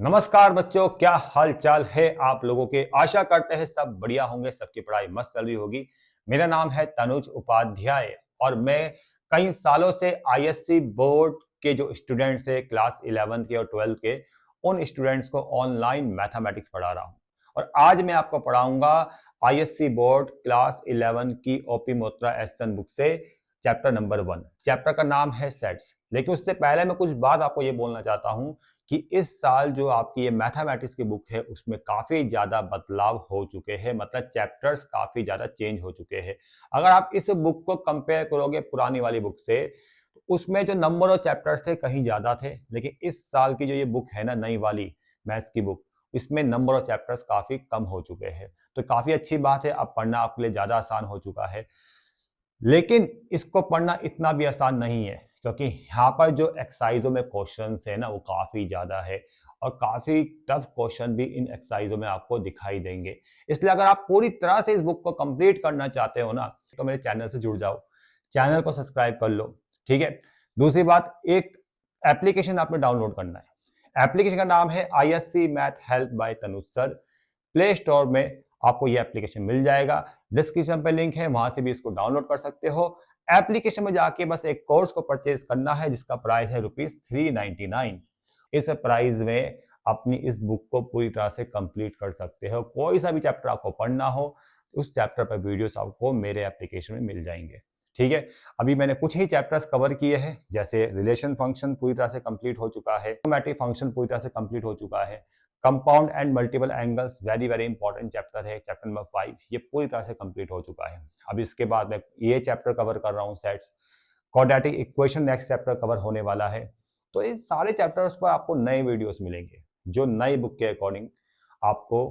नमस्कार बच्चों, क्या हाल चाल है आप लोगों के। आशा करते हैं सब बढ़िया होंगे, सबकी पढ़ाई मस्त चल रही होगी। मेरा नाम है तनुज उपाध्याय और मैं कई सालों से आईएससी बोर्ड के जो स्टूडेंट्स है क्लास 11th के और 12th के, उन स्टूडेंट्स को ऑनलाइन मैथमेटिक्स पढ़ा रहा हूं। और आज मैं आपको पढ़ाऊंगा आईएससी बोर्ड क्लास 11 की ओपी मोत्रा एसएन बुक से चैप्टर नंबर 1। चैप्टर का नाम है सेट्स। लेकिन उससे पहले मैं कुछ बात आपको ये बोलना चाहता हूं कि इस साल जो आपकी ये मैथमेटिक्स की बुक है उसमें काफी ज्यादा बदलाव हो चुके हैं, मतलब चैप्टर्स काफी ज्यादा चेंज हो चुके हैं। अगर आप इस बुक को कंपेयर करोगे पुरानी वाली बुक से, तो उसमें जो नंबर ऑफ चैप्टर्स थे कहीं ज्यादा थे, लेकिन इस साल की जो ये बुक है ना, नई वाली मैथ्स की बुक, इसमें नंबर ऑफ चैप्टर्स काफी कम हो चुके हैं। तो काफी अच्छी बात है, अब पढ़ना आपके लिए ज्यादा आसान हो चुका है। लेकिन इसको पढ़ना इतना भी आसान नहीं है, क्योंकि यहाँ पर जो एक्सरसाइजों में क्वेश्चंस है ना, वो काफी ज्यादा है और काफी टफ क्वेश्चन भी इन एक्सरसाइजों में आपको दिखाई देंगे। इसलिए अगर आप पूरी तरह से इस बुक को कंप्लीट करना चाहते हो ना, तो मेरे चैनल से जुड़ जाओ, चैनल को सब्सक्राइब कर लो, ठीक है। दूसरी बात, एक एप्लीकेशन आपने डाउनलोड करना है। एप्लीकेशन का नाम है ISC math help by Tanuj sir. Play store में आपको ये एप्लीकेशन मिल जाएगा, डिस्क्रिप्शन पे लिंक है, वहां से भी इसको डाउनलोड कर सकते हो। एप्लीकेशन में जाके बस एक कोर्स को परचेज करना है जिसका प्राइस है ₹399। इस प्राइस में अपनी इस बुक को पूरी तरह से कंप्लीट कर सकते हो। कोई सा भी चैप्टर आपको पढ़ना हो, उस चैप्टर पर वीडियोस आपको मेरे एप्लीकेशन में मिल जाएंगे, ठीक है। अभी मैंने कुछ ही चैप्टर्स कवर किए हैं, जैसे रिलेशन फंक्शन पूरी तरह से कंप्लीट हो चुका है, ट्रिग्नोमेट्रिक फंक्शन पूरी तरह से कंप्लीट हो चुका है, compound and multiple angles very very important chapter है, चैप्टर नंबर 5, ये पूरी तरह से कंप्लीट हो चुका है। अब इसके बाद मैं ये चैप्टर कवर कर रहा हूँ, sets. Quadratic equation next chapter cover होने वाला है। तो इन सारे चैप्टर्स पर आपको नए वीडियोस मिलेंगे, जो नई बुक के अकॉर्डिंग आपको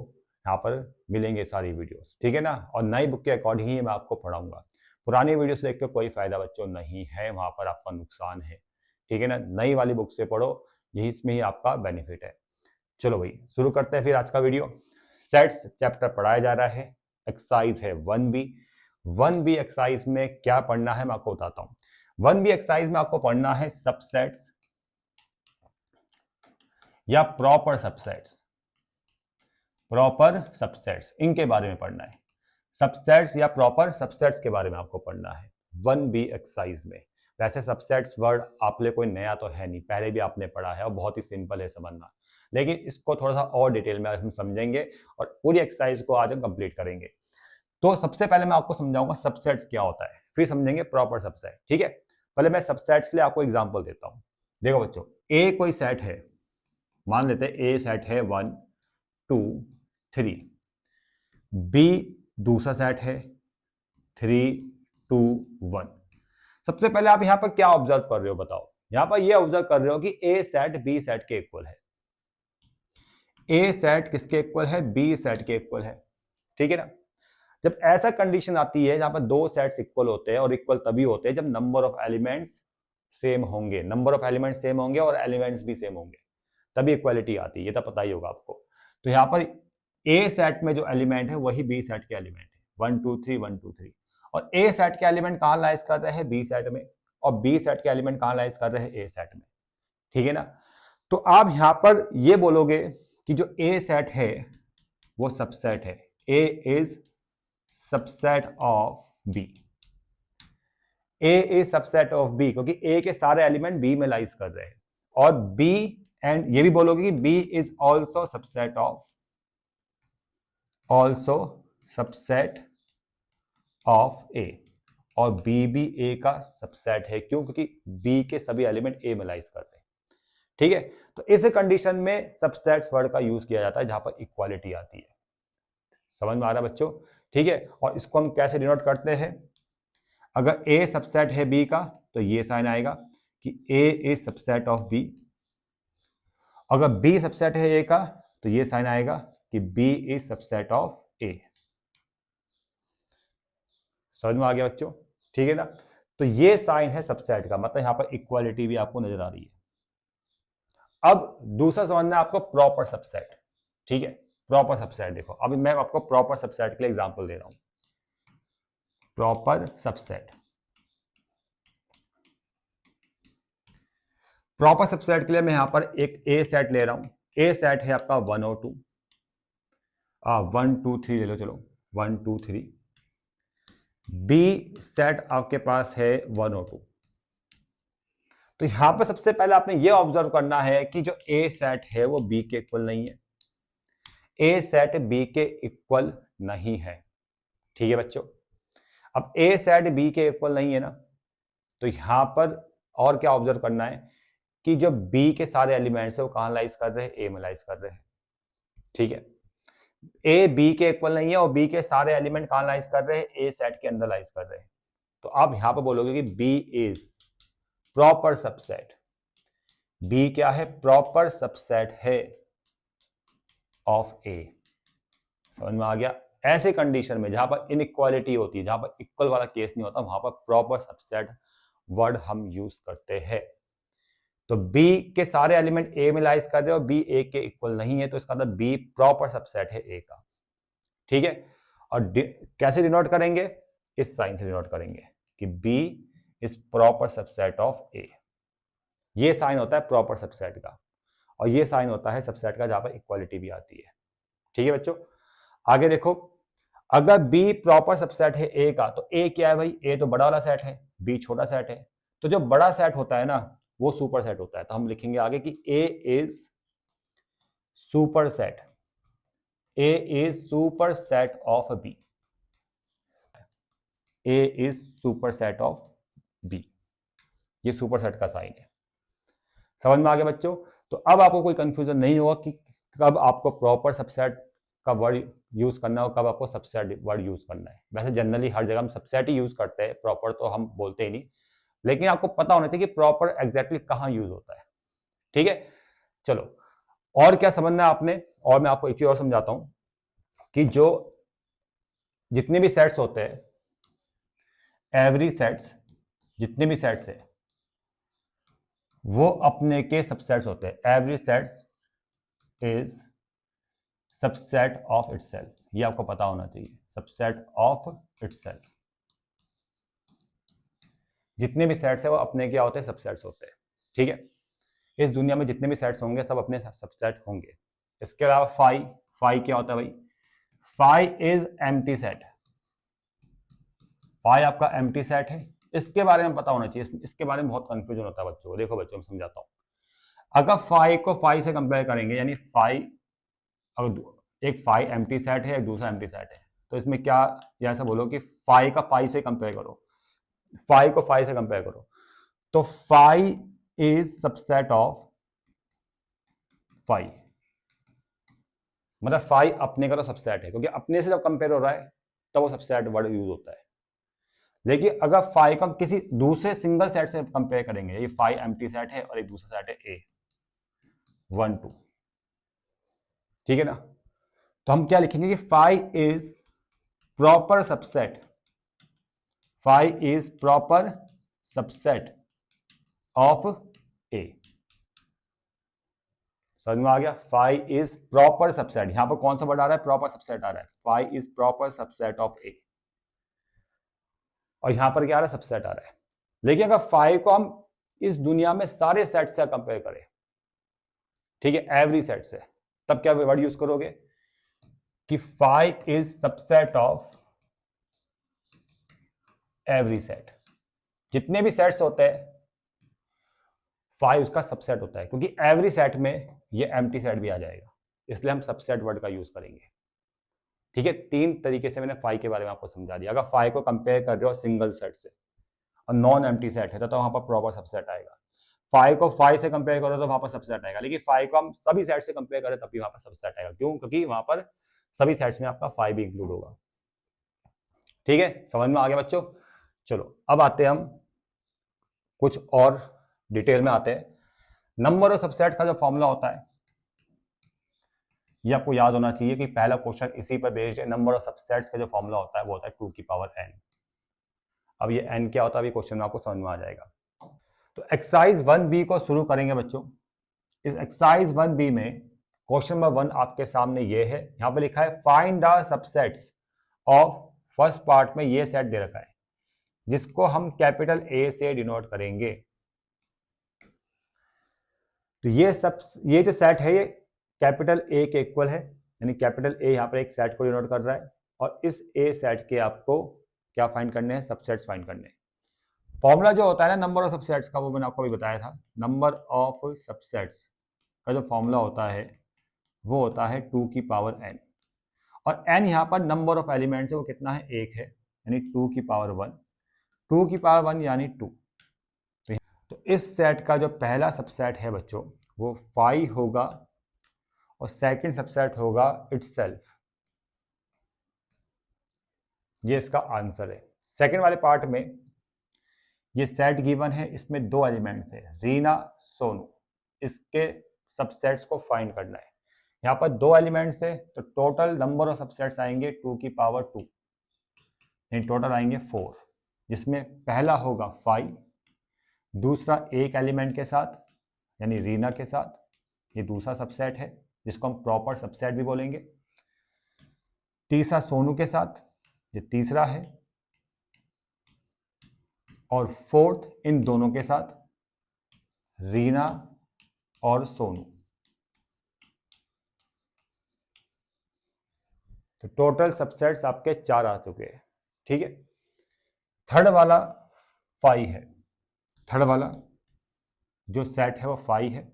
यहाँ पर मिलेंगे सारी वीडियोस, ठीक है ना। और नई बुक के अकॉर्डिंग ही मैं आपको पढ़ाऊंगा। पुरानी वीडियोस देख के कोई फायदा बच्चों नहीं है, वहां पर आपका नुकसान है, ठीक है ना। नई वाली बुक से पढ़ो, यही इसमें ही आपका बेनिफिट है। चलो भाई, शुरू करते हैं फिर आज का वीडियो। सेट्स चैप्टर पढ़ाया जा रहा है, एक्सरसाइज है 1B। 1B एक्सरसाइज में क्या पढ़ना है मैं आपको बताता हूं। 1B एक्सरसाइज में आपको पढ़ना है सबसेट्स या प्रॉपर सबसेट्स। प्रॉपर सबसेट्स, इनके बारे में पढ़ना है। सबसेट्स या प्रॉपर सबसेट्स के बारे में आपको पढ़ना है 1B एक्सरसाइज में। वैसे सबसेट्स वर्ड आप लिए कोई नया तो है नहीं, पहले भी आपने पढ़ा है और बहुत ही सिंपल है समझना, लेकिन इसको थोड़ा सा और डिटेल में हम समझेंगे और पूरी एक्सरसाइज को आज हम कंप्लीट करेंगे। तो सबसे पहले मैं आपको समझाऊंगा सबसेट्स क्या होता है, फिर समझेंगे प्रॉपर सबसेट, ठीक है। पहले मैं सबसेट्स के लिए आपको एग्जाम्पल देता हूं। देखो बच्चों, ए कोई सेट है, मान लेते हैं ए सेट है 1 2 3। बी दूसरा सेट है 3 2 1। सबसे पहले आप यहां पर क्या ऑब्जर्व कर रहे हो बताओ। यहां पर ये ऑब्जर्व कर रहे हो कि ए सेट बी सेट के इक्वल है। ए सेट किसके इक्वल है? बी सेट के इक्वल है, ठीक है ना। जब ऐसा कंडीशन आती है जहां पर दो सेट्स इक्वल होते हैं, और इक्वल तभी होते हैं जब नंबर ऑफ एलिमेंट्स सेम होंगे, नंबर ऑफ एलिमेंट्स सेम होंगे और एलिमेंट्स भी सेम होंगे, तभी इक्वालिटी आती है, ये तो पता ही होगा आपको। तो यहां पर ए सेट में जो एलिमेंट है वही बी सेट के एलिमेंट है, 1 2 3 1 2 3। और ए सेट के एलिमेंट कहां लाइज कर रहे हैं? बी सेट में। और बी सेट के एलिमेंट कहां लाइज कर रहे हैं? ए सेट में, ठीक है ना। तो आप यहां पर ये बोलोगे कि जो ए सेट है वो सबसेट है, A is subset of B. A is subset of B क्योंकि ए के सारे एलिमेंट बी में लाइज कर रहे हैं। और बी, एंड ये भी बोलोगे कि B is also subset of, also subset of A. और बी भी ए का सबसेट है, क्यों? क्योंकि बी के सभी एलिमेंट ए में लाइज कर रहे हैं, ठीक है। तो इस कंडीशन में सबसेट्स वर्ड का यूज किया जाता है जहां पर इक्वालिटी आती है। समझ में आ रहा है बच्चों? ठीक है। और इसको हम कैसे डिनोट करते हैं? अगर ए सबसेट है बी का तो ये साइन आएगा कि ए इज सबसेट ऑफ बी। अगर बी सबसेट है ए का तो ये साइन आएगा कि B is subset of A. समझ में आ गया बच्चों? ठीक है ना। तो ये साइन है सबसेट का, मतलब यहां पर इक्वालिटी भी आपको नजर आ रही है। अब दूसरा समझना है आपको प्रॉपर सबसेट, ठीक है। प्रॉपर सबसेट देखो, अभी मैं आपको प्रॉपर सबसेट के लिए एग्जांपल दे रहा हूं। प्रॉपर सबसेट, प्रॉपर सबसेट के लिए मैं यहां पर एक ए सेट ले रहा हूं, ए सेट है आपका 1 और 2, 1 2 3 ले लो, चलो 1 2 3। बी सेट आपके पास है 1 और 2। तो यहां पर सबसे पहले आपने ये ऑब्जर्व करना है कि जो ए सेट है वो बी के इक्वल नहीं है, ए सेट बी के इक्वल नहीं है। ठीक है बच्चों, अब ए सेट बी के इक्वल नहीं है ना, तो यहां पर और क्या ऑब्जर्व करना है कि जो बी के सारे एलिमेंट्स है वो कहां लाइज कर रहे हैं, ए में लाइज कर रहे हैं। ठीक है, ए बी के इक्वल नहीं है और बी के सारे एलिमेंट कहां लाइज कर रहे हैं, ए सेट के अंदर लाइज कर रहे हैं। तो आप यहां पर बोलोगे कि B is proper subset, B क्या है, प्रॉपर सबसेट है ऑफ ए। समझ में आ गया? ऐसे कंडीशन में जहां पर इनइक्वालिटी होती है, जहां पर इक्वल वाला केस नहीं होता, वहां पर प्रॉपर सबसेट वर्ड हम यूज करते हैं। तो B के सारे एलिमेंट A में लाइज कर रहे हो, B A के इक्वल नहीं है, तो इसका मतलब B प्रॉपर सबसेट है A का। ठीक है, और कैसे डिनोट करेंगे, इस साइन से डिनोट करेंगे कि B is proper subset of A। ये साइन होता है प्रॉपर सबसेट का, और ये साइन होता है सबसेट का जहां पर इक्वालिटी भी आती है। ठीक है बच्चों, आगे देखो, अगर B प्रॉपर सबसेट है A का, तो A क्या है भाई, A तो बड़ा वाला सेट है, B छोटा सेट है। तो जो बड़ा सेट होता है ना वो सुपर सेट होता है। तो हम लिखेंगे आगे कि A is super set, A is super set of B, A is super set of B। ये सुपर सेट का साइन है। समझ में आ गया बच्चों? तो अब आपको कोई कंफ्यूजन नहीं होगा कि कब आपको प्रॉपर सबसेट का वर्ड यूज करना है और कब आपको सबसेट वर्ड यूज करना है। वैसे जनरली हर जगह हम सबसेट ही यूज करते हैं, प्रॉपर तो हम बोलते ही नहीं, लेकिन आपको पता होना चाहिए कि प्रॉपर एग्जैक्टली कहां यूज होता है। ठीक है, चलो और क्या समझना है आपने, और मैं आपको एक चीज और समझाता हूं कि जो जितने भी सेट्स होते हैं, एवरी सेट्स, जितने भी सेट्स है वो अपने के सबसेट्स होते हैं। Every sets is subset of itself, ये आपको पता होना चाहिए, सबसेट ऑफ इटसेल्फ। जितने भी सेट्स है वो अपने क्या होते हैं, सबसेट्स होते हैं। ठीक है, इस दुनिया में जितने भी सेट्स होंगे सब अपने सबसेट होंगे। इसके अलावा फाई क्या होता है भाई, phi is empty set, phi आपका एम्प्टी सेट है। इसके बारे में पता होना चाहिए, इसके बारे में बहुत कंफ्यूजन होता है बच्चों। देखो बच्चों मैं समझाता हूं, अगर फाई को फाई से कंपेयर करेंगे, यानी फाई, अगर एक फाई एम्प्टी सेट है एक दूसरा एम्प्टी सेट है, तो इसमें क्या, ऐसा बोलो कि फाई का फाई से कंपेयर करो, फाई को फाई से कंपेयर करो, तो phi is subset of phi. मतलब फाई अपने का तो सबसेट है, क्योंकि अपने से जब कंपेयर हो रहा है तब वो सबसेट वर्ड यूज होता है। लेकिन अगर फाई को हम किसी दूसरे सिंगल सेट से कंपेयर करेंगे, ये फाई एम्प्टी सेट है और एक दूसरा सेट है ए 1 2, ठीक है ना, तो हम क्या लिखेंगे कि phi is proper subset, phi is proper subset of A. समझ में आ गया? फाई इज प्रॉपर सबसेट, यहां पर कौन सा वर्ड आ रहा है, प्रॉपर सबसेट आ रहा है, phi is proper subset of A, और यहां पर क्या आ रहा है, सबसेट आ रहा है। लेकिन अगर फाई को हम इस दुनिया में सारे सेट से कंपेयर करें, ठीक है, एवरी सेट से, तब क्या वर्ड यूज करोगे कि phi is subset of every set. जितने भी सेट्स होते हैं फाई उसका सबसेट होता है, क्योंकि एवरी सेट में ये एम्प्टी सेट भी आ जाएगा, इसलिए हम सबसेट वर्ड का यूज करेंगे। ठीक है, 3 तरीके से मैंने फाई के बारे में आपको समझा दिया। अगर फाई को कंपेयर कर रहे हो सिंगल सेट से और नॉन एम्प्टी सेट है तो वहां पर प्रॉपर सबसेट आएगा। फाई को फाई से कंपेयर करो तो वहां पर सबसेट आएगा, लेकिन फाई को हम सभी सेट से कंपेयर करें तब भी वहां पर सबसेट आएगा। क्यों? क्योंकि वहां पर सभी सेट्स में आपका फाई भी इंक्लूड होगा। ठीक है, समझ में आ गया बच्चों? चलो अब आते हैं हम कुछ और डिटेल में आते हैं। नंबर ऑफ सबसेट का जो फॉर्मूला होता है ये आपको याद होना चाहिए कि पहला क्वेश्चन इसी पर बेस्ड है। नंबर ऑफ सबसेट्स का जो फॉर्मूला होता है वो होता है 2 की पावर n। अब ये n क्या होता है, अभी क्वेश्चन में आपको समझ में आ जाएगा। तो एक्सरसाइज 1B को शुरू करेंगे बच्चों। इस एक्सरसाइज 1B में क्वेश्चन नंबर 1 आपके सामने ये है, यहां पे लिखा है find the subsets of, first part में ये सेट दे रखा है जिसको हम कैपिटल A से डिनोट करेंगे। तो ये जो सेट है ये कैपिटल ए के इक्वल है, यानी कैपिटल ए यहाँ पर एक सेट को डिनोट कर रहा है और इस ए सेट के आपको क्या फाइंड करने हैं, सबसेट्स फाइंड करने हैं। फॉर्मूला जो होता है ना नंबर ऑफ सबसेट्स का, वो मैंने आपको अभी बताया था। नंबर ऑफ सबसेट्स का जो फॉर्मूला होता है वो होता है 2 की पावर n, और n यहाँ पर नंबर ऑफ एलिमेंट्स है, वो कितना है, 1 है, यानी 2 की पावर 1। 2 की पावर 1 यानी 2। तो इस सेट का जो पहला सबसेट है बच्चों वो 5 होगा और सेकंड सबसेट होगा इटसेल्फ। ये इसका आंसर है। सेकंड वाले पार्ट में ये सेट गिवन है, इसमें 2 एलिमेंट्स है, रीना सोनू, इसके सबसेट्स को फाइंड करना है। यहाँ पर 2 एलिमेंट्स है तो टोटल नंबर ऑफ सबसेट्स आएंगे 2 की पावर 2, यानी टोटल आएंगे 4, जिसमें पहला होगा 5, दूसरा एक एलिमेंट के साथ यानी रीना के साथ, ये दूसरा सबसेट है जिसको हम प्रॉपर सबसेट भी बोलेंगे। तीसरा सोनू के साथ, ये तीसरा है, और फोर्थ इन दोनों के साथ रीना और सोनू। तो टोटल सबसेट्स आपके 4 आ चुके हैं, ठीक है। थर्ड वाला 5 है, थर्ड वाला जो सेट है वो 5 है,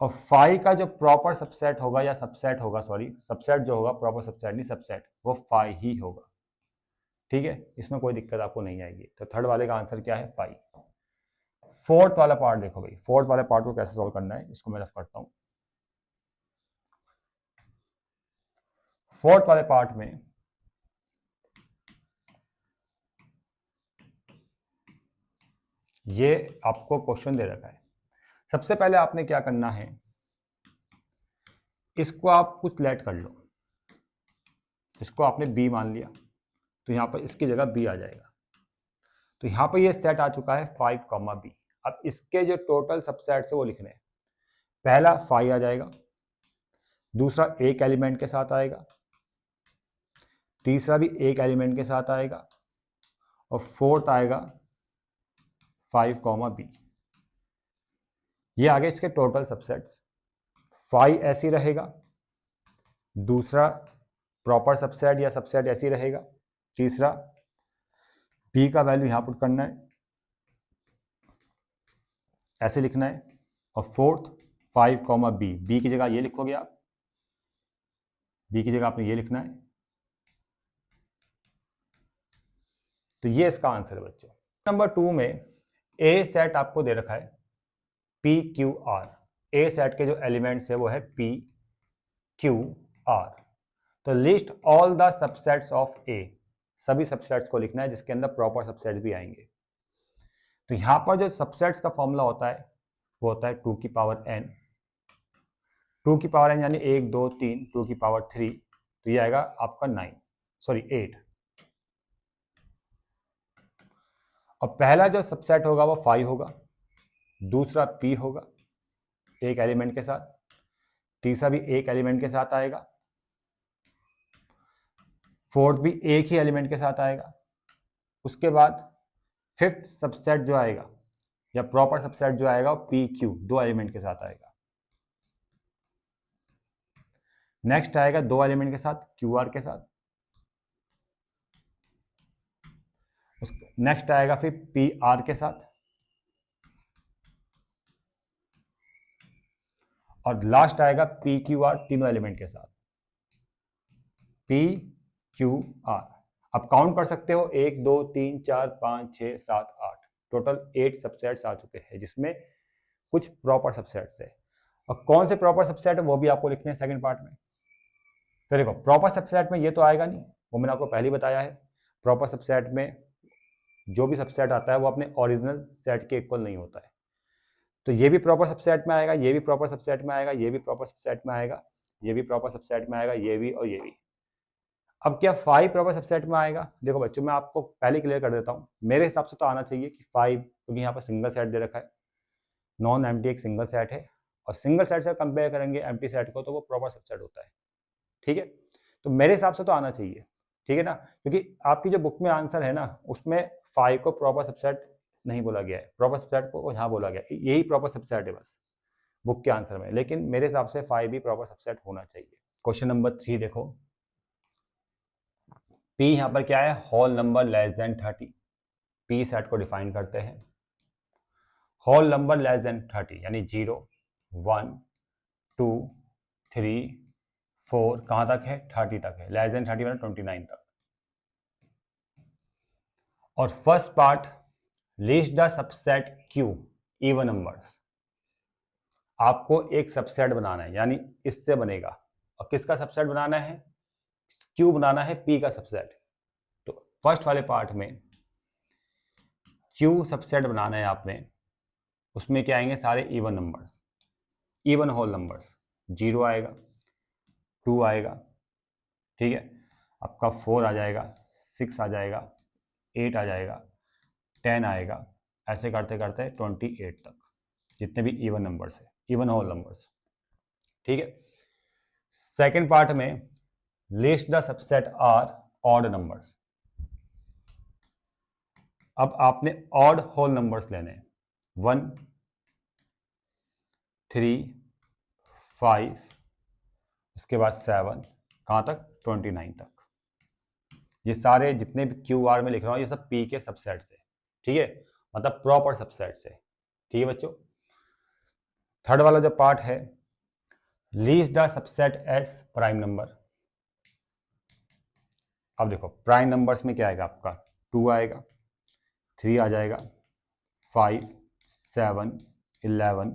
और 5 का जो प्रॉपर सबसेट होगा या सबसेट होगा, सॉरी सबसेट जो होगा, प्रॉपर सबसेट नहीं सबसेट, वो 5 ही होगा, ठीक है। इसमें कोई दिक्कत आपको नहीं आएगी। तो थर्ड वाले का आंसर क्या है, 5। फोर्थ वाला पार्ट देखो भाई, फोर्थ वाले पार्ट को कैसे सॉल्व करना है, इसको मैं रफ करता हूं। फोर्थ वाले पार्ट में ये आपको क्वेश्चन दे रखा है। सबसे पहले आपने क्या करना है, इसको आप कुछ लेट कर लो, इसको आपने बी मान लिया तो यहां पर इसकी जगह बी आ जाएगा। तो यहां पर ये सेट आ चुका है 5, बी। अब इसके जो टोटल सबसेट्स है वो लिखने हैं। पहला 5 आ जाएगा, दूसरा एक एलिमेंट के साथ आएगा, तीसरा भी एक एलिमेंट के साथ आएगा, और फोर्थ आएगा 5, बी। ये आगे इसके टोटल सबसेट्स। 5 ऐसी रहेगा, दूसरा प्रॉपर सबसेट या सबसेट ऐसी रहेगा, तीसरा बी का वैल्यू यहां पुट करना है, ऐसे लिखना है, और फोर्थ 5, बी। बी की जगह ये लिखोगे आप, बी की जगह आपने ये लिखना है। तो ये इसका आंसर है बच्चों। नंबर 2 में ए सेट आपको दे रखा है P Q R. A set के जो एलिमेंट्स है वो है पी क्यू आर। तो list all the subsets of A, सभी सबसेट्स को लिखना है जिसके अंदर प्रॉपर सबसेट्स भी आएंगे। तो यहां पर जो सबसेट्स का फॉर्मूला होता है वो होता है 2 की पावर n। 2 की पावर n यानी 1 2 3, 2 की पावर 3, तो ये आएगा आपका 8। और पहला जो सबसेट होगा वो 5 होगा, दूसरा p होगा एक एलिमेंट के साथ, तीसरा भी एक एलिमेंट के साथ आएगा, फोर्थ भी एक ही एलिमेंट के साथ आएगा। उसके बाद फिफ्थ सबसेट जो आएगा या प्रॉपर सबसेट जो आएगा वो पी क्यू, 2 एलिमेंट के साथ आएगा। नेक्स्ट आएगा 2 एलिमेंट के साथ क्यू आर के साथ। नेक्स्ट आएगा फिर पी आर के साथ, और लास्ट आएगा पी क्यू आर, तीनों एलिमेंट के साथ, पी क्यू आर। अब काउंट कर सकते हो 1 2 3 4 5 6 7 8, टोटल 8 सबसेट्स आ चुके हैं जिसमें कुछ प्रॉपर सबसेट्स है। और कौन से प्रॉपर सबसेट है वो भी आपको लिखने हैं सेकंड पार्ट में। तो देखो प्रॉपर सबसेट में ये तो आएगा नहीं, वो मैंने आपको पहले ही बताया है। प्रॉपर सबसेट में जो भी सबसेट आता है वो अपने ओरिजिनल सेट के इक्वल नहीं होता है। तो ये भी प्रॉपर सबसेट में आएगा, ये भी प्रॉपर सबसेट में आएगा, ये भी प्रॉपर सबसेट में आएगा, ये भी प्रॉपर सबसेट में आएगा, ये भी और ये भी। अब क्या 5 प्रॉपर सबसेट में आएगा? देखो बच्चों मैं आपको पहले क्लियर कर देता हूँ, मेरे हिसाब से तो आना चाहिए कि 5, क्योंकि यहाँ पर सिंगल सेट दे रखा है, नॉन एम्प्टी एक सिंगल सेट है, और सिंगल सेट से कंपेयर करेंगे एम्प्टी सेट को तो वो प्रॉपर सबसेट होता है, ठीक है। तो मेरे हिसाब से तो आना चाहिए, ठीक है ना, क्योंकि आपकी जो बुक में आंसर है ना उसमें 5 को प्रॉपर सबसेट नहीं बोला गया है, प्रॉपर सबसेट को यहाँ बोला गया है, यही प्रॉपर सबसेट है बस। बुक के आंसर में, लेकिन मेरे हिसाब से 5 भी प्रॉपर सबसेट होना चाहिए। क्वेश्चन नंबर 3 देखो, P यहाँ पर क्या है, whole number less than 30। P set को डिफाइन करते हैं, होल नंबर लेस देन 30 यानी 0 1 2 3 4 कहाँ तक है, 30 तक है, लेस देन 30 मतलब 29 तक। और first part list the subset Q even numbers, आपको एक सबसेट बनाना है, यानी इससे बनेगा। और किसका सबसेट बनाना है, Q बनाना है, P का सबसेट। तो फर्स्ट वाले पार्ट में Q सबसेट बनाना है आपने, उसमें क्या आएंगे, सारे even numbers, even whole numbers. 0 आएगा, 2 आएगा, ठीक है, आपका 4 आ जाएगा, 6 आ जाएगा, 8 आ जाएगा, 10 आएगा, ऐसे करते करते 28 तक, जितने भी even numbers even, whole whole नंबर्स, ठीक है। सेकेंड पार्ट में list the subset are odd numbers. अब आपने ऑड होल नंबर्स लेने, 1 3 5, उसके बाद 7, कहाँ तक, 29 तक। ये सारे जितने भी क्यू आर में लिख रहा हूँ ये सब पी के सबसेट से, ठीक है, मतलब प्रॉपर सबसेट से, ठीक है बच्चों। थर्ड वाला जो पार्ट है, least the subset S prime number. अब देखो प्राइम नंबर्स में क्या आएगा आपका, 2 आएगा, 3 आ जाएगा, 5 7 11,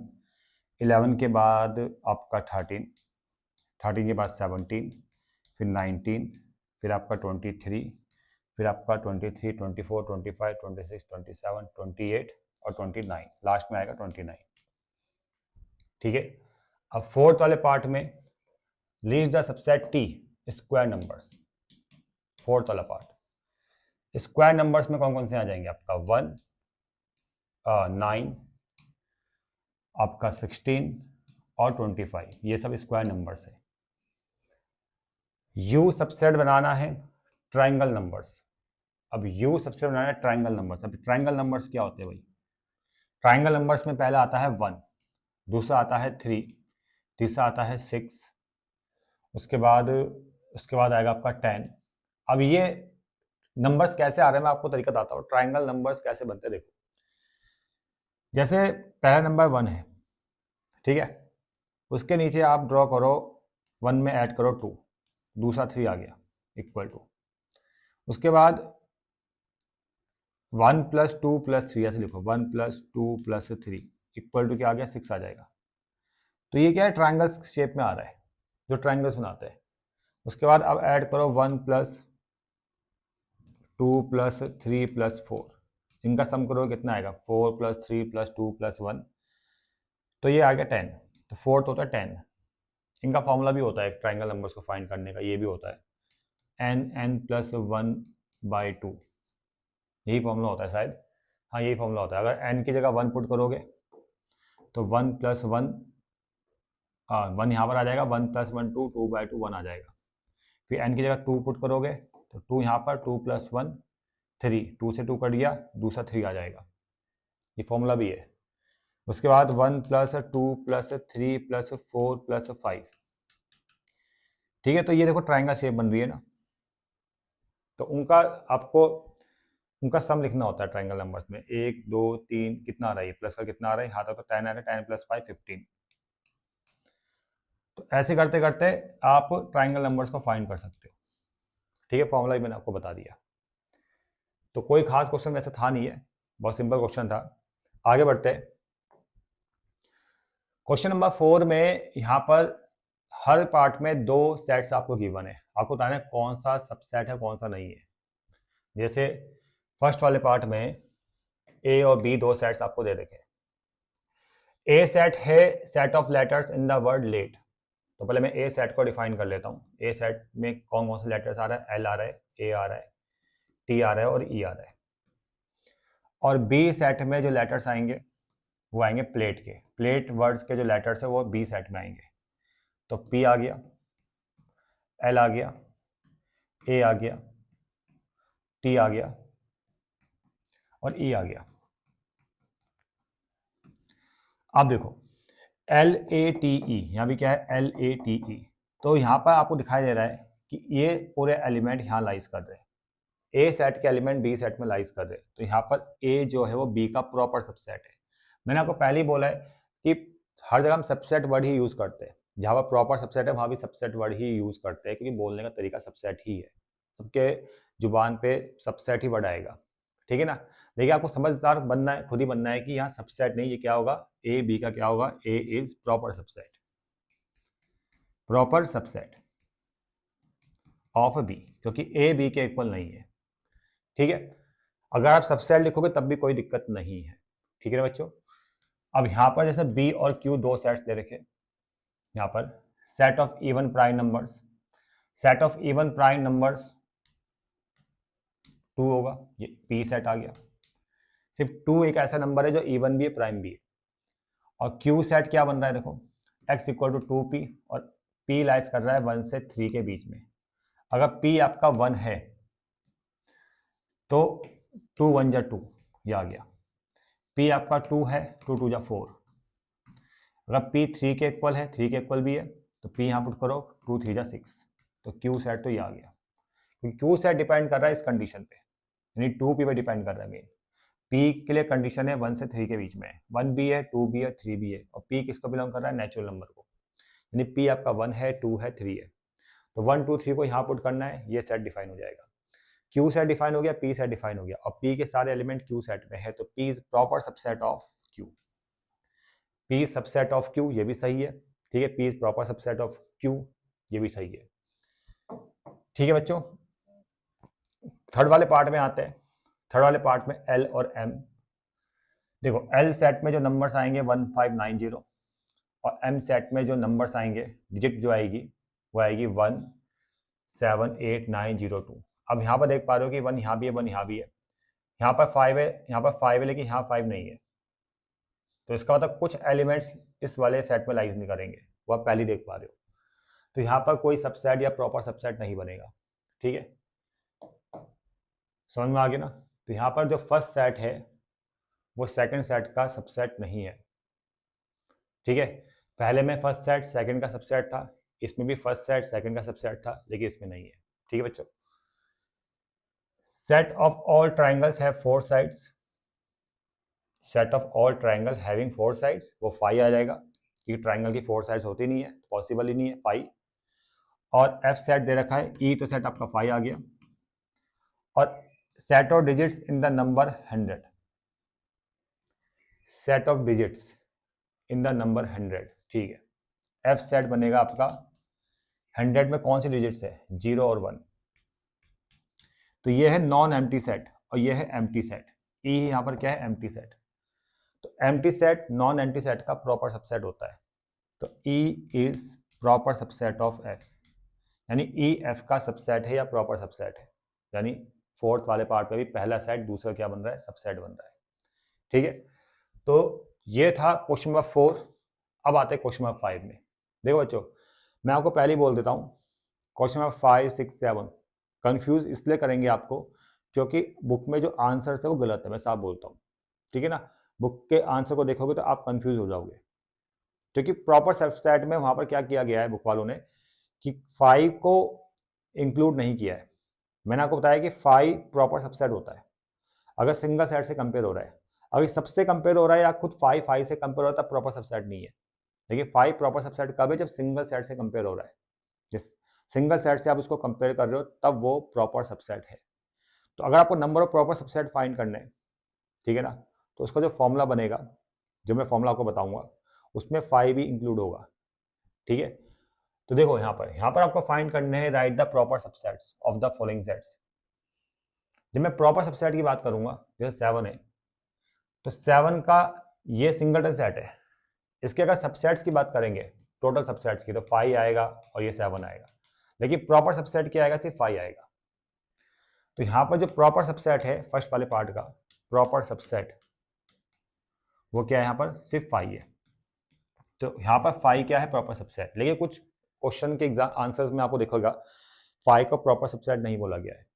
11 के बाद आपका 13, 13 के बाद 17, फिर 19, फिर आपका 23, फिर आपका 23 24 25 26 27 28 और 29, लास्ट में आएगा 29, ठीक है। अब फोर्थ वाले पार्ट में least the subset T square numbers. Fourth वाला पार्ट स्क्वायर नंबर्स में कौन कौन से आ जाएंगे, आपका 1 9, आपका 16 और 25, ये सब स्क्वायर नंबर्स है। यू सबसेट बनाना है ट्राइंगल नंबर्स। अब यू सबसेट बनाना है ट्राइंगल नंबर्स। अब ट्राइंगल नंबर्स क्या होते हैं भाई, ट्राइंगल नंबर्स में पहला आता है 1, दूसरा आता है 3, तीसरा आता है 6, उसके बाद आएगा आपका 10। अब ये नंबर्स कैसे आ रहे हैं मैं आपको तरीका बताता हूँ, ट्राइंगल नंबर्स कैसे बनते हैं। देखो जैसे पहला नंबर 1 है, ठीक है, उसके नीचे आप ड्रॉ करो 1 में ऐड करो 2, दूसरा 3 आ गया इक्वल टू, उसके बाद 1 + 2 + 3 ऐसे लिखो, 1 + 2 + 3 इक्वल टू क्या आ गया, 6 आ जाएगा। तो ये क्या है, ट्राइंगल्स शेप में आ रहा है, जो ट्राइंगल्स बनाते हैं। उसके बाद अब ऐड करो 1 + 2 + 3 + 4, इनका सम करो कितना आएगा, 4 + 3 + 2 + 1, तो ये आ गया 10। तो फोर्थ होता है 10। इनका फॉर्मूला भी होता है ट्राइंगल नंबर्स को फाइंड करने का, ये भी होता है n + 1/2, यही फॉर्मूला होता है शायद, हाँ यही फॉर्मूला होता है। अगर n की जगह 1 पुट करोगे तो 1 + 1, 1 यहाँ पर आ जाएगा, 1 + 1 2, 2/2 1 आ जाएगा। फिर n की जगह 2 पुट करोगे तो 2 यहाँ पर, 2 + 1 3, 2 से 2 कट गया, दूसरा 3 आ जाएगा, ये फॉर्मूला भी है। उसके बाद 1 + 2 + 3 + 4 + 5, ठीक है। तो ये देखो ट्राइंगल शेप बन रही है ना, तो उनका सम लिखना होता है ट्राइंगल नंबर्स में, 1 2 3 कितना आ रहा है, प्लस का कितना आ रहा है, यहाँ तक तो 10 आ रहा है, 10 + 5 15। तो ऐसे करते करते आप ट्राइंगल नंबर्स को फाइंड कर सकते हो, ठीक है। फॉर्मूला भी मैंने आपको बता दिया। तो कोई खास क्वेश्चन वैसे था नहीं है, बहुत सिंपल क्वेश्चन था। आगे बढ़ते हैं। क्वेश्चन नंबर 4 में यहाँ पर हर पार्ट में 2 सेट्स आपको गिवन है, आपको बताना है कौन सा सबसेट है कौन सा नहीं है। जैसे फर्स्ट वाले पार्ट में ए और बी 2 सेट्स आपको दे रखे हैं। ए सेट है set of letters in the word let. तो पहले मैं ए सेट को डिफाइन कर लेता हूँ। ए सेट में कौन कौन से लेटर्स आ रहा है, एल आ रहा है, ए आ रहा है, टी आ रहा है और ई आ रहा है। और बी सेट में जो लेटर्स आएंगे वो आएंगे प्लेट के, प्लेट वर्ड्स के जो लेटर्स है वो बी सेट में आएंगे। तो पी आ गया, एल आ गया, ए आ गया, टी आ गया और ई आ गया। अब देखो LATE, यहाँ भी क्या है LATE। तो यहाँ पर आपको दिखाई दे रहा है कि ये पूरे एलिमेंट यहाँ लाइज कर रहे हैं, ए सेट के एलिमेंट बी सेट में लाइज कर रहे हैं। तो यहाँ पर ए जो है वो बी का प्रॉपर सबसेट है। मैंने आपको पहले ही बोला है कि हर जगह हम सबसेट वर्ड ही यूज करते हैं, जहाँ पर प्रॉपर सबसेट है वहाँ भी सबसेट वर्ड ही यूज करते हैं, क्योंकि बोलने का तरीका सबसेट ही है, सबके जुबान पे सबसेट ही वर्ड आएगा, ठीक है ना। देखिए आपको समझदार बनना है, खुद ही बनना है कि यहाँ सबसेट नहीं, ये क्या होगा, ए बी का क्या होगा, A is proper subset, proper subset of B, क्योंकि ए बी के इक्वल नहीं है, ठीक है। अगर आप सबसेट लिखोगे तब भी कोई दिक्कत नहीं है, ठीक है ना बच्चों। अब यहाँ पर जैसे बी और क्यू दो सेट्स दे रखे, यहाँ पर set of even prime numbers, set of even prime numbers 2 होगा, ये पी सेट आ गया। सिर्फ 2 एक ऐसा नंबर है जो इवन भी है प्राइम भी है। और क्यू सेट क्या बन रहा है, देखो x इक्वल टू 2p और p लाइज कर रहा है 1 से 3 के बीच में। अगर p आपका 1 है तो 2 1 जा 2, ये आ गया। p आपका 2 है, 2 2 जा 4। अगर p 3 के इक्वल है, 3 के इक्वल भी है, तो p यहाँ पुट करो 2 3 जा 6, तो q सेट तो ये आ गया। क्योंकि q सेट डिपेंड कर रहा है इस कंडीशन पे, यानी 2p पे डिपेंड कर रहा है मेन। p के लिए कंडीशन है 1 से 3 के बीच में, 1 भी है, 2 भी है, 3 भी है, और p किसको बिलोंग कर रहा है, नेचुरल नंबर को, यानी p आपका 1 है, 2 है, 3 है। तो 1 2 3 को यहाँ पुट करना है, ये सेट डिफाइन हो जाएगा। Q सेट डिफाइन हो गया, P सेट डिफाइन हो गया, और P के सारे एलिमेंट Q सेट में है, तो P is proper subset of Q। P subset of Q, ये भी सही है, ठीक है। P is proper subset of Q, ये भी सही है, ठीक है बच्चों। थर्ड वाले पार्ट में आते हैं। थर्ड वाले पार्ट में L और M। देखो L सेट में जो नंबर्स आएंगे 1590, और M सेट में जो नंबर्स आएंगे, डिजिट जो आएगी वो आएगी 178902। अब यहाँ पर देख पा रहे हो कि 1 यहाँ भी है, 1 यहाँ भी है, यहाँ पर 5 है, यहाँ पर 5 है, लेकिन यहाँ 5 नहीं है। तो इसका मतलब कुछ एलिमेंट्स इस वाले सेट में लाइज नहीं करेंगे, वो आप पहले देख पा रहे हो। तो यहाँ पर कोई सबसेट या प्रॉपर सबसेट नहीं बनेगा, ठीक है, समझ में आ गया ना। तो यहाँ पर जो फर्स्ट सेट है वो सेकंड सेट का सबसेट नहीं है, ठीक है। पहले में फर्स्ट सेट सेकंड का सबसेट था, इसमें भी फर्स्ट सेट सेकंड का सबसेट था, लेकिन इसमें नहीं है, ठीक है बच्चों। Set of all triangles have 4 sides, set of all triangle having 4 sides, वो 5 आ जाएगा, क्योंकि ट्राइंगल की 4 साइड्स होती नहीं है, पॉसिबल ही नहीं है 5। और एफ सेट दे रखा है, ई तो सेट आपका 5 आ गया। और set of digits in the number 100, set of digits in the number 100, ठीक है। एफ सेट बनेगा आपका 100 में कौन सी डिजिट्स है, 0 और 1। तो ये है नॉन एम्प्टी सेट और ये है एम्प्टी सेट। ई यहाँ पर क्या है, एम्प्टी सेट। तो empty set non empty set का प्रॉपर सबसेट होता है। तो E is proper subset of F, यानी ई एफ का सबसेट है या प्रॉपर सबसेट है, यानी फोर्थ वाले पार्ट में भी पहला सेट दूसरा क्या बन रहा है, सबसेट बन रहा है, ठीक है। तो ये था क्वेश्चन नंबर 4। अब आते हैं क्वेश्चन नंबर 5 में। देखो बच्चों, मैं आपको पहले ही बोल देता हूँ, क्वेश्चन नंबर 5 6 7 कंफ्यूज इसलिए करेंगे आपको क्योंकि बुक में जो आंसर है वो गलत है, मैं साफ बोलता हूँ, ठीक है ना। बुक के आंसर को देखोगे तो आप कंफ्यूज हो जाओगे, क्योंकि प्रॉपर सबसेट में वहां पर क्या किया गया है बुक वालों ने कि 5 को इंक्लूड नहीं किया है। मैंने आपको बताया कि 5 प्रॉपर सबसेट होता है अगर सिंगल सेट से कंपेयर हो रहा है। अगर सबसे कंपेयर हो रहा है या खुद 5 से कंपेयर हो रहा है तब प्रॉपर सबसेट नहीं है। देखिए 5 प्रॉपर सबसेट कब है, जब सिंगल सेट से कंपेयर हो रहा है, जिस सिंगल सेट से आप उसको कंपेयर कर रहे हो तब वो प्रॉपर सबसेट है। तो अगर आपको number of proper subset find करने हैं, ठीक है ना, तो उसका जो फॉर्मूला बनेगा, जो मैं फॉर्मूला आपको बताऊंगा, उसमें 5 भी इंक्लूड होगा, ठीक है। तो देखो यहाँ पर आपको फाइंड करने हैं right the proper subsets of the following sets. जब मैं प्रॉपर सबसेट की बात करूंगा, जैसे 7 है, तो 7 का ये सिंगलटन सेट है, इसके अगर सबसेट्स की बात करेंगे टोटल सबसेट्स की, तो 5 आएगा और ये 7 आएगा, लेकिन प्रॉपर सबसेट क्या आएगा, सिर्फ 5 आएगा। तो यहाँ पर जो प्रॉपर सबसेट है फर्स्ट वाले पार्ट का प्रॉपर सबसेट, वो क्या है, यहाँ पर सिर्फ 5 है। तो यहाँ पर 5 क्या है, प्रॉपर सबसेट। लेकिन कुछ क्वेश्चन के एग्जाम आंसर्स में आपको देखोगा 5 को प्रॉपर सबसेट नहीं बोला गया है,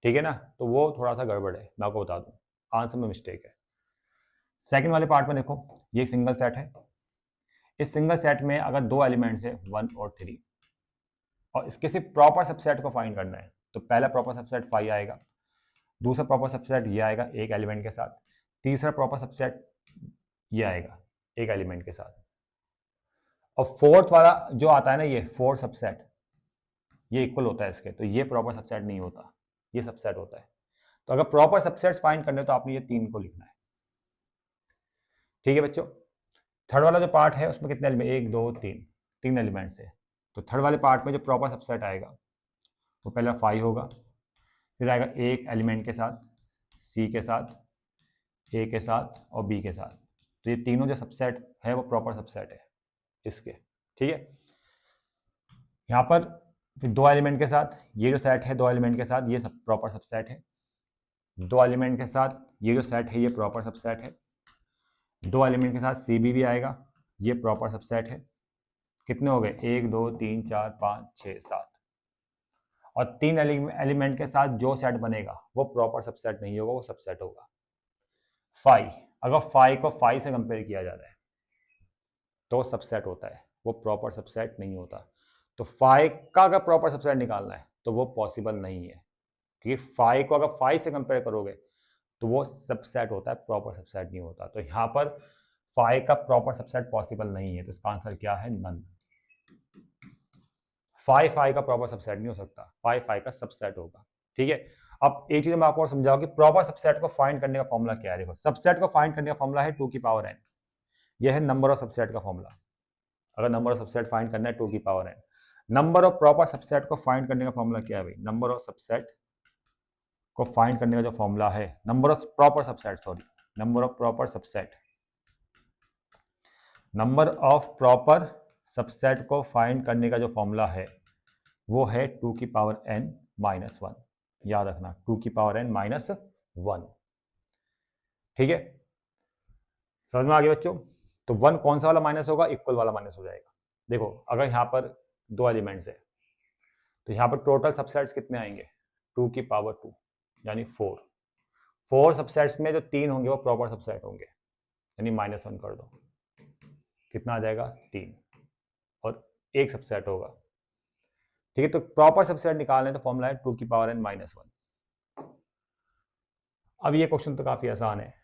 ठीक है ना, तो वो थोड़ा सा गड़बड़ है, मैं आपको बता दूं, आंसर में मिस्टेक है। सेकंड वाले पार्ट में देखो, ये सिंगल सेट है, इस सिंगल सेट में अगर दो एलिमेंट्स है 1 और 3 और इसके सिर्फ प्रॉपर सबसेट को फाइंड करना है, तो पहला प्रॉपर सबसेट 5 आएगा, दूसरा प्रॉपर सबसेट ये आएगा एक एलिमेंट के साथ, तीसरा प्रॉपर सबसेट ये आएगा एक एलिमेंट के साथ, और फोर्थ वाला जो आता है ना ये फोर्थ सबसेट ये इक्वल होता है इसके, तो ये प्रॉपर सबसेट नहीं होता, ये सबसेट होता है। तो अगर प्रॉपर सबसेट्स फाइंड करने तो आपने ये 3 को लिखना है। ठीक है बच्चों। थर्ड वाला जो पार्ट है उसमें कितने एलिमेंट, 1 2 3, 3 एलिमेंट्स है। तो थर्ड वाले पार्ट में जो प्रॉपर सबसेट आएगा वो पहला 5 होगा, फिर आएगा एक एलिमेंट के साथ, सी के साथ, ए के साथ और बी के साथ। तो ये तीनों जो सबसेट है वो प्रॉपर सबसेट है इसके। ठीक है। यहाँ पर फिर दो एलिमेंट के साथ ये जो सेट है, दो एलिमेंट के साथ ये सब प्रॉपर सबसेट है, दो एलिमेंट के साथ ये जो सेट है ये प्रॉपर सबसेट है, दो एलिमेंट के साथ सी भी आएगा, ये प्रॉपर सबसेट है। कितने हो गए, 1 2 3 4 5 6 7, और तीन एलिमेंट के साथ जो सेट बनेगा वो प्रॉपर सबसेट नहीं होगा, वो सबसेट होगा। 5, अगर 5 को 5 से कंपेयर किया जा रहा है तो सबसेट होता है, वो प्रॉपर सबसेट नहीं होता। तो 5 का अगर प्रॉपर सबसेट निकालना है तो वो पॉसिबल नहीं है, क्योंकि 5 को अगर 5 से कंपेयर करोगे तो वो सबसेट होता है, प्रॉपर सबसेट नहीं होता। तो यहाँ पर 5 का प्रॉपर सबसेट पॉसिबल नहीं है, तो इसका आंसर क्या है, नन। 5 का प्रॉपर सबसेट नहीं हो सकता, 5 का सबसेट होगा। ठीक है। अब एक चीज मैं आपको समझाऊं कि प्रॉपर सबसेट को फाइंड करने का फॉर्मूला क्या है। देखो, सबसेट को फाइंड करने का फॉर्मूला है 2 की पावर n, यह है नंबर ऑफ सबसेट का फॉर्मूला। अगर नंबर ऑफ सबसेट फाइंड करना है 2 की power n, number of proper subset को फाइंड करने का फॉर्मूला क्या है भाई, नंबर ऑफ सबसेट को फाइंड करने का जो फॉर्मूला है, number of proper subset, sorry, number of proper subset, number of proper subset को फाइंड करने का जो फॉर्मूला है वो है 2 की पावर n माइनस 1। याद रखना, 2 की पावर n माइनस 1। ठीक है, समझ में आ गया बच्चों। तो 1 कौन सा वाला माइनस होगा, इक्वल वाला माइनस हो जाएगा। देखो, अगर यहां पर दो एलिमेंट्स है तो यहां पर टोटल सबसेट्स कितने आएंगे, 2 की पावर 2 यानी 4। 4 सबसेट्स में जो 3 होंगे वो प्रॉपर सबसेट होंगे, यानी -1 कर दो, कितना आ जाएगा, 3, और एक सबसेट होगा। ठीक है, तो प्रॉपर सबसेट निकालने तो फॉर्मूला है 2 की पावर n माइनस 1। अब ये क्वेश्चन तो काफी आसान है,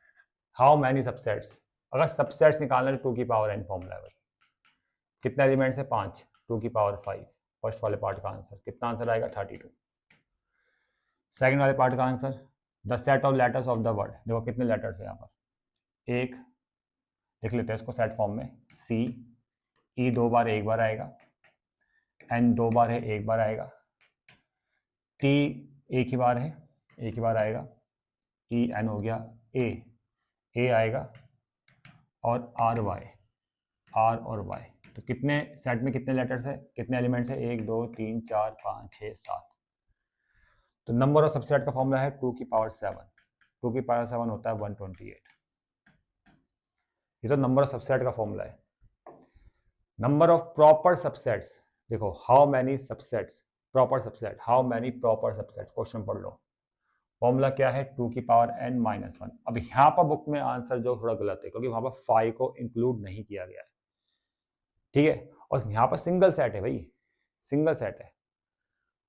हाउ मैनी सबसेट्स। अगर सबसेट्स निकालना है तो 2 की पावर n फॉर्मूला है भाई। कितने एलिमेंट्स है, 5, 2 की पावर 5। फर्स्ट वाले पार्ट का आंसर कितना आंसर आएगा, 32। सेकंड वाले पार्ट का answer, the set of letters of the word. देखो कितने लेटर्स है यहाँ पर, एक, लिख लेते हैं इसको सेट फॉर्म में, सी, ई 2 बार एक बार आएगा, एन 2 बार है एक बार आएगा, टी एक ही बार है एक ही बार आएगा, ई एन हो गया, ए आएगा, और आर वाई, आर और वाई। तो कितने सेट में कितने लेटर्स है, कितने एलिमेंट्स है, 1 2 3 4 5 6 7। तो नंबर ऑफ सबसेट का फॉर्मूला है 2 की पावर 7। 2 की पावर 7 होता है 128। ये तो नंबर ऑफ सबसेट का फॉर्मूला है। नंबर ऑफ प्रॉपर सबसेट्स, देखो how many subsets, proper subset, how many proper subsets, question पढ़ लो। फॉर्मूला क्या है, 2 की पावर n माइनस 1। अब यहाँ पर बुक में आंसर जो थोड़ा गलत है, क्योंकि वहां पर 5 को इंक्लूड नहीं किया गया है। ठीक है, और यहाँ पर सिंगल सेट है भाई, सिंगल सेट है।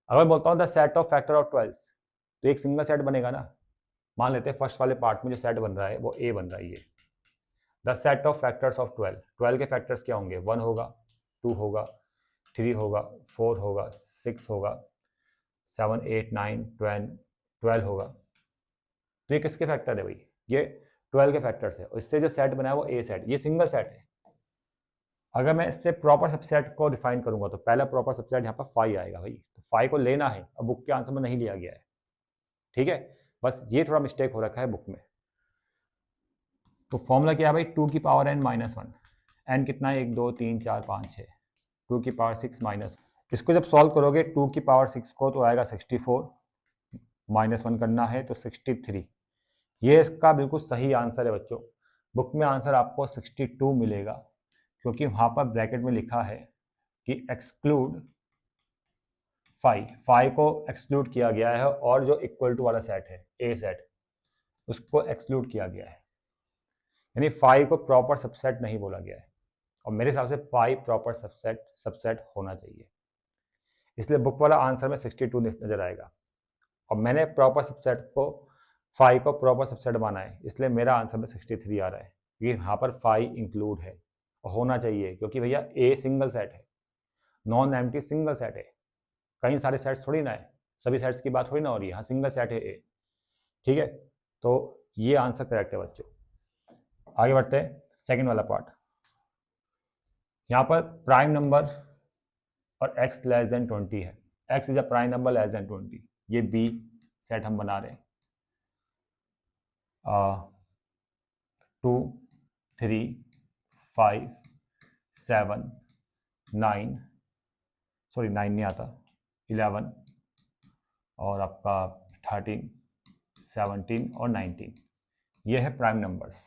अगर बोलता हूँ the set of factor of 12 तो एक सिंगल सेट बनेगा ना। मान लेते हैं फर्स्ट वाले पार्ट में जो सेट बन रहा है वो ए बन रहा है, ये the set of factors of 12। 12 के फैक्टर्स क्या होंगे, 1 होगा, 2 होगा, 3 होगा, 4 होगा, 6 होगा, 7 8 9 12 होगा। तो ये किसके फैक्टर है भाई, ये 12 के फैक्टर्स है, और इससे जो सेट बना है वो ए सेट, ये सिंगल सेट है। अगर मैं इससे प्रॉपर सबसेट को डिफाइन करूंगा तो पहला प्रॉपर सबसेट यहाँ पर 5 आएगा भाई। तो 5 को लेना है, अब बुक के आंसर में नहीं लिया गया है। ठीक है, बस ये थोड़ा मिस्टेक हो रखा है बुक में। तो फॉर्मूला क्या है भाई, 2 की पावर n माइनस 1। एन कितना है, 1 2 3 4 5 6, 2 की पावर 6 माइनस। इसको जब सॉल्व करोगे 2 की पावर 6 को तो आएगा 64, माइनस 1 करना है तो 63। ये इसका बिल्कुल सही आंसर है बच्चों। बुक में आंसर आपको 62 मिलेगा, क्योंकि वहाँ पर ब्रैकेट में लिखा है कि एक्सक्लूड 5 को एक्सक्लूड किया गया है, और जो इक्वल टू वाला सेट है ए सेट उसको एक्सक्लूड किया गया है, यानी 5 को प्रॉपर सबसेट नहीं बोला गया है। और मेरे हिसाब से 5 प्रॉपर सबसेट होना चाहिए, इसलिए बुक वाला आंसर में 62 नजर आएगा। और मैंने प्रॉपर सबसेट को 5 को प्रॉपर सबसेट माना है, इसलिए मेरा आंसर में 63 आ रहा है, क्योंकि यहाँ पर 5 इंक्लूड है और होना चाहिए, क्योंकि भैया ए सिंगल सेट है, नॉन एम्प्टी सिंगल सेट है, कई सारे सेट्स थोड़ी ना है, सभी सेट्स की बात थोड़ी ना हो रही है, हाँ सिंगल सेट है ए। ठीक है, तो ये आंसर करेक्ट है बच्चों। आगे बढ़ते हैं सेकंड वाला पार्ट। यहाँ पर प्राइम नंबर और x लेस देन 20 है, x is a prime number less then 20, ये बी सेट हम बना रहे हैं। 2 3 5 7 9, सॉरी 9 नहीं आता, 11 और आपका 13 17 और 19, ये है प्राइम नंबर्स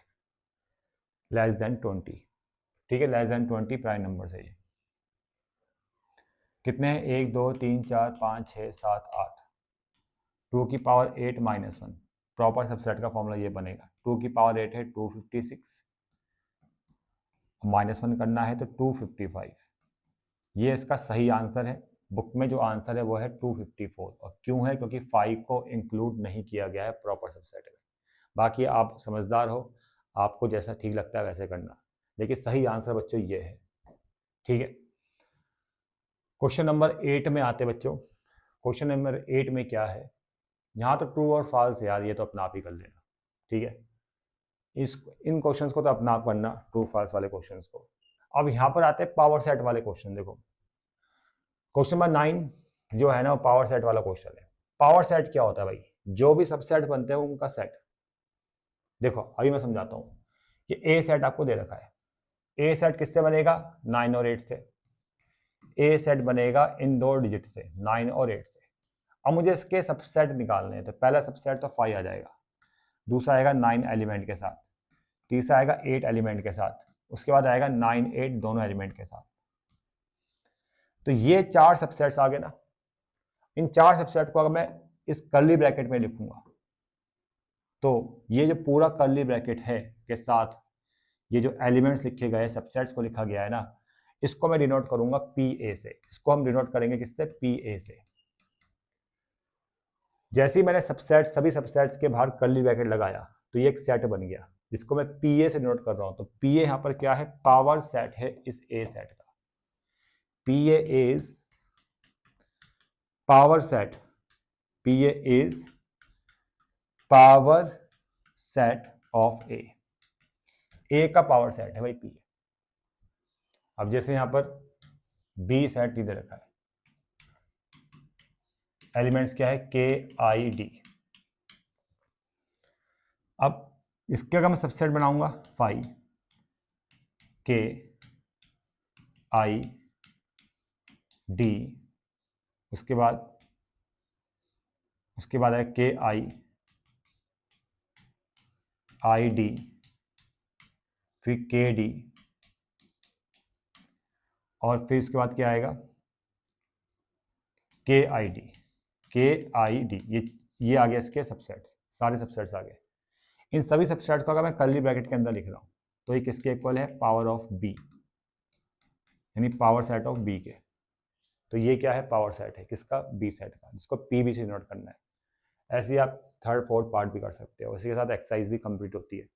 लेस देन 20। ठीक है, लेस देन 20 प्राइम नंबर्स है ये। कितने हैं? 1 2 3 4 5 6 7 8, 2 की पावर 8 माइनस 1, प्रॉपर सबसेट का फॉर्मूला ये बनेगा। 2 की पावर 8 है 256, माइनस 1 करना है तो 255, ये इसका सही आंसर है। बुक में जो आंसर है वो है 254, और क्यों है? क्योंकि 5 को इंक्लूड नहीं किया गया है प्रॉपर सबसेट में। बाकी आप समझदार हो, आपको जैसा ठीक लगता है वैसे करना, लेकिन सही आंसर बच्चों ये है। ठीक है, क्वेश्चन नंबर 8 में आते बच्चों। क्वेश्चन नंबर 8 में क्या है? यहाँ तो ट्रू और फॉल्स है यार, ये तो अपना आप ही कर लेना। ठीक है, इन क्वेश्चंस को तो अपना आप करना, ट्रू फॉल्स वाले क्वेश्चंस को। अब यहाँ पर आते हैं पावर सेट वाले क्वेश्चन। देखो क्वेश्चन नंबर 9 जो है ना, वो पावर सेट वाला क्वेश्चन है। पावर सेट क्या होता है भाई? जो भी सबसेट बनते हैं उनका सेट। देखो अभी मैं समझाता हूँ कि ए सेट आपको दे रखा है। ए सेट किससे बनेगा? 9 और 8 से। ए सेट बनेगा इन दो डिजिट से, 9 और 8 से। अब मुझे इसके सबसेट निकालने हैं, तो पहला सबसेट तो 5 आ जाएगा, दूसरा आएगा 9 एलिमेंट के साथ, तीसरा आएगा 8 एलिमेंट के साथ, उसके बाद आएगा 9 8 दोनों एलिमेंट के साथ। तो ये 4 सबसेट्स आ गए ना। इन 4 सबसेट को अगर मैं इस कर्ली ब्रैकेट में लिखूंगा, तो ये जो पूरा कर्ली ब्रैकेट है के साथ ये जो एलिमेंट्स लिखे गए, सबसेट्स को लिखा गया है ना, इसको मैं डिनोट करूंगा पी ए से। इसको हम डिनोट करेंगे किससे? पी ए से। जैसे ही मैंने सभी सबसेट्स के बाहर कर्ली ब्रैकेट लगाया तो ये एक सेट बन गया, जिसको मैं पी ए से डिनोट कर रहा हूं। तो पी ए यहां पर क्या है? पावर सेट है इस ए सेट का। P A is power set, P A is power set of A. A का पावर सेट है भाई पी ए। अब जैसे यहां पर बी सेट दे रखा है, एलिमेंट्स क्या है? के आई डी। अब इसके अगर मैं सबसेट बनाऊंगा 5 के आई डी, उसके बाद है के आई डी, फिर के डी, और फिर इसके बाद क्या आएगा? के आई डी, के आई डी। ये आ गया इसके सबसेट्स, सारे सबसेट्स आ गए। इन सभी सबसेट्स को अगर मैं कर्ली ब्रैकेट के अंदर लिख रहा हूं तो ये किसके इक्वल है? पावर ऑफ बी, यानी पावर सेट ऑफ बी के। तो ये क्या है? पावर सेट है किसका? बी सेट का, जिसको पी बी से नोट करना है। ऐसे ही आप थर्ड फोर्थ पार्ट भी कर सकते हो, उसी के साथ एक्सरसाइज भी कंप्लीट होती है।